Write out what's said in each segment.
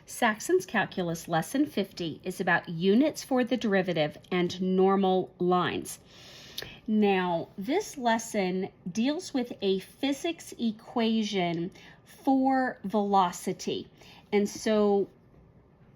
Saxon's Calculus Lesson 50 is about units for the derivative and normal lines. Now, this lesson deals with a physics equation for velocity. And so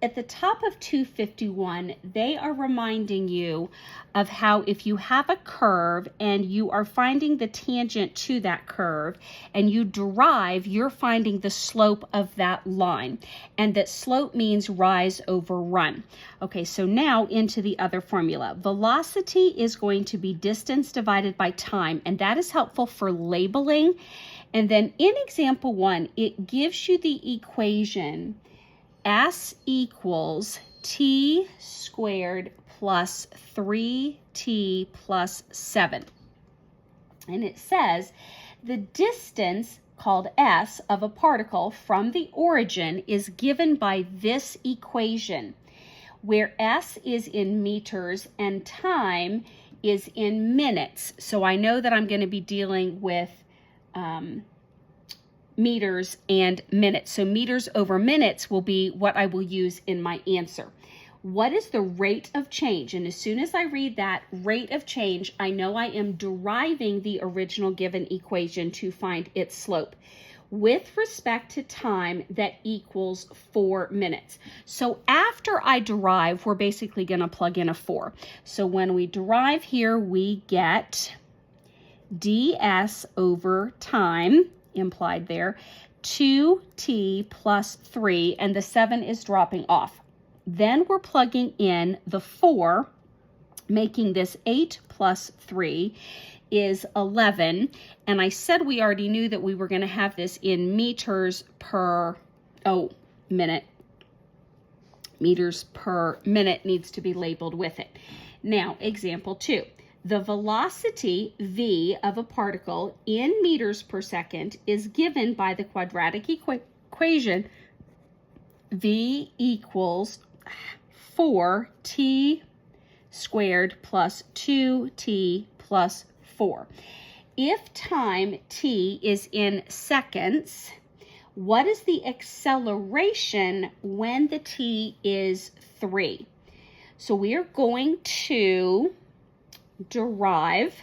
at the top of 251, they are reminding you of how if you have a curve and you are finding the tangent to that curve and you derive, you're finding the slope of that line. And that slope means rise over run. Okay, so now into the other formula. Velocity is going to be distance divided by time, and that is helpful for labeling. And then in example 1, it gives you the equation S equals t squared plus 3t plus 7. And it says the distance called S of a particle from the origin is given by this equation, where S is in meters and time is in minutes. So I know that I'm going to be dealing with meters and minutes. So meters over minutes will be what I will use in my answer. What is the rate of change? And as soon as I read that rate of change, I know I am deriving the original given equation to find its slope. With respect to time, that equals 4 minutes. So after I derive, we're basically going to plug in a 4. So when we derive here, we get ds over time, implied there, 2t plus 3, and the 7 is dropping off. Then we're plugging in the 4, making this 8 plus 3 is 11. And I said we already knew that we were going to have this in meters per minute. Meters per minute needs to be labeled with it. Now, example 2. The velocity v of a particle in meters per second is given by the quadratic equation v equals 4t squared plus 2t plus 4. If time t is in seconds, what is the acceleration when the t is 3? So we are going to derive,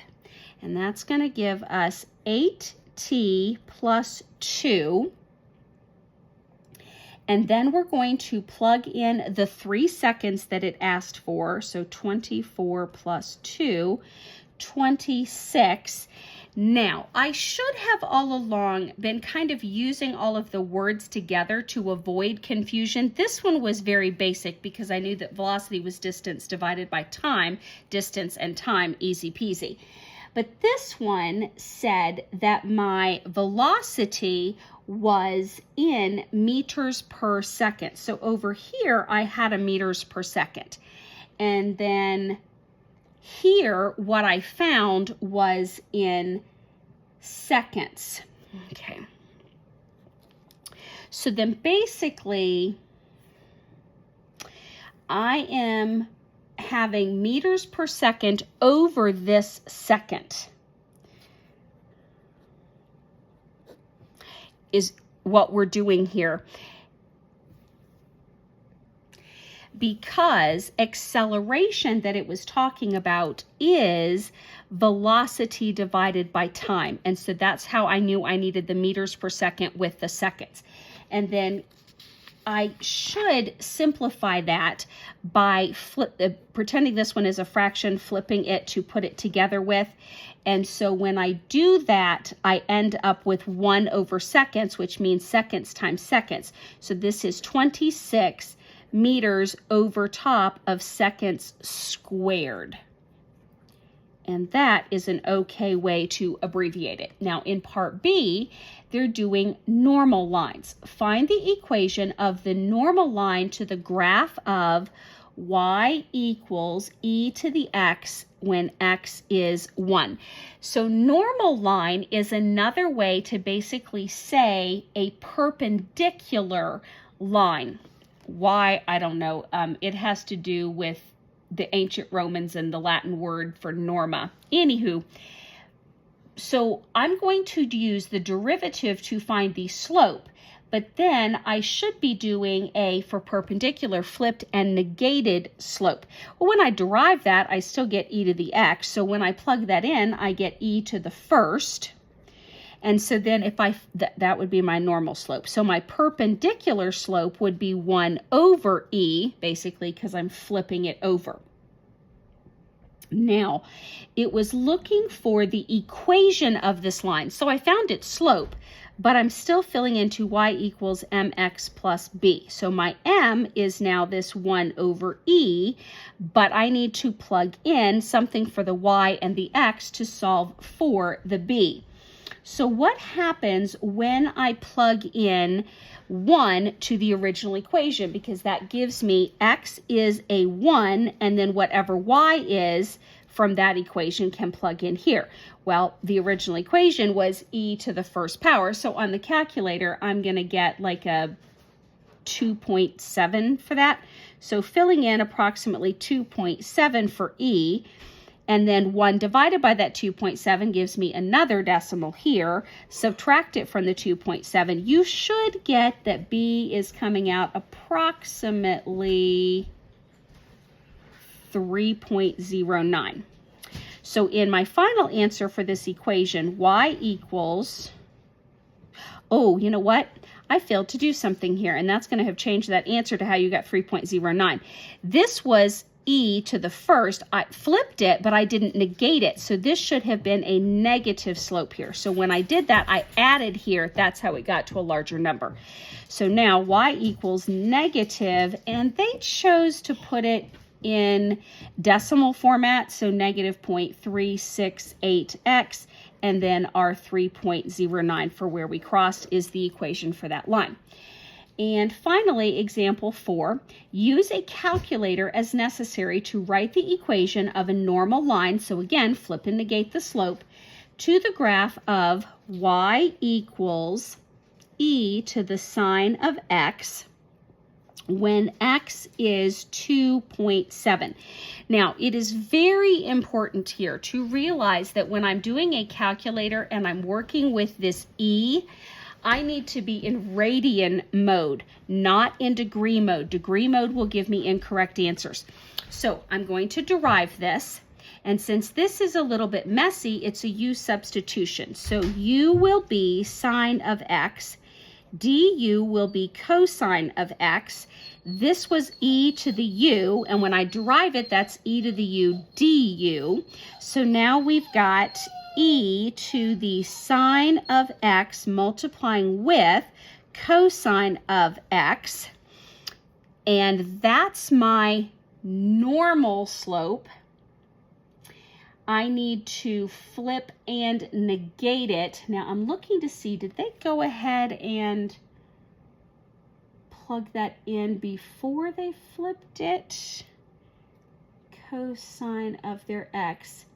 and that's going to give us 8t plus 2, and then we're going to plug in the 3 seconds that it asked for, so 24 plus 2, 26. Now, I should have all along been kind of using all of the words together to avoid confusion. This one was very basic because I knew that velocity was distance divided by time, distance and time, easy peasy. But this one said that my velocity was in meters per second. So over here, I had a meters per second. And then here, what I found was in seconds. Okay. So then basically, I am having meters per second over this second is what we're doing here. Because acceleration that it was talking about is velocity divided by time. And so that's how I knew I needed the meters per second with the seconds. And then I should simplify that by pretending this one is a fraction, flipping it to put it together with. And so when I do that, I end up with 1 over seconds, which means seconds times seconds. So this is 26 meters over top of seconds squared. And that is an okay way to abbreviate it. Now in part B, they're doing normal lines. Find the equation of the normal line to the graph of y equals e to the x when x is 1. So normal line is another way to basically say a perpendicular line. Why? I don't know. It has to do with the ancient Romans and the Latin word for norma. Anywho, so I'm going to use the derivative to find the slope, but then I should be doing a, for perpendicular, flipped and negated slope. Well, when I derive that, I still get e to the x. So when I plug that in, I get e to the first. And so then if that would be my normal slope. So my perpendicular slope would be 1 over e, basically, because I'm flipping it over. Now, it was looking for the equation of this line. So I found its slope, but I'm still filling into y equals mx plus b. So my m is now this 1 over e, but I need to plug in something for the y and the x to solve for the b. So what happens when I plug in 1 to the original equation? Because that gives me x is a 1, and then whatever y is from that equation can plug in here. Well, the original equation was e to the first power, so on the calculator, I'm going to get like a 2.7 for that. So filling in approximately 2.7 for e, and then 1 divided by that 2.7 gives me another decimal here. Subtract it from the 2.7. You should get that b is coming out approximately 3.09. So in my final answer for this equation, y equals, oh, you know what? I failed to do something here, and that's going to have changed that answer to how you got 3.09. This was e to the first. I flipped it, but I didn't negate it. So this should have been a negative slope here. So when I did that, I added here. That's how it got to a larger number. So now y equals negative, and they chose to put it in decimal format, so negative 0.368x, and then our 3.09 for where we crossed is the equation for that line. And finally, example 4, use a calculator as necessary to write the equation of a normal line, so again, flip and negate the slope, to the graph of y equals e to the sine of x when x is 2.7. Now, it is very important here to realize that when I'm doing a calculator and I'm working with this e, I need to be in radian mode, not in degree mode. Degree mode will give me incorrect answers. So I'm going to derive this, and since this is a little bit messy, it's a u substitution. So u will be sine of x, du will be cosine of x. This was e to the u, and when I derive it, that's e to the u du. So now we've got e to the sine of x multiplying with cosine of x, and that's my normal slope. I need to flip and negate it. Now I'm looking to see, did they go ahead and plug that in before they flipped it? Cosine of their x.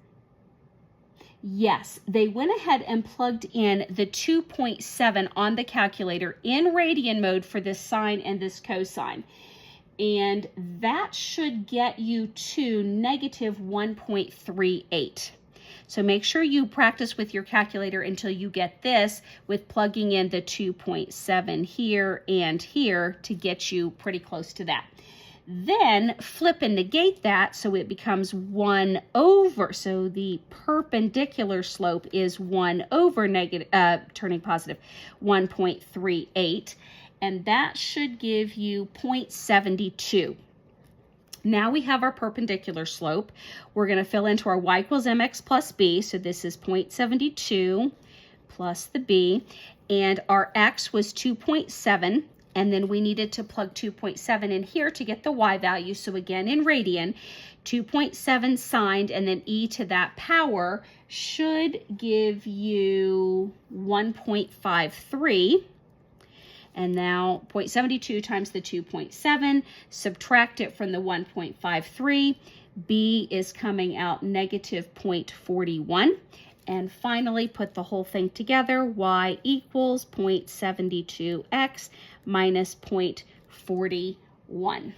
Yes, they went ahead and plugged in the 2.7 on the calculator in radian mode for this sine and this cosine. And that should get you to negative 1.38. So make sure you practice with your calculator until you get this with plugging in the 2.7 here and here to get you pretty close to that. Then flip and negate that so it becomes 1 over. So the perpendicular slope is 1 over negative, turning positive, 1.38. And that should give you 0.72. Now we have our perpendicular slope. We're going to fill into our y equals mx plus b. So this is 0.72 plus the b. And our x was 2.7. And then we needed to plug 2.7 in here to get the y value. So again, in radian, 2.7 signed, and then e to that power should give you 1.53. And now 0.72 times the 2.7, subtract it from the 1.53. B is coming out negative 0.41. And finally, put the whole thing together. Y equals 0.72x minus 0.41.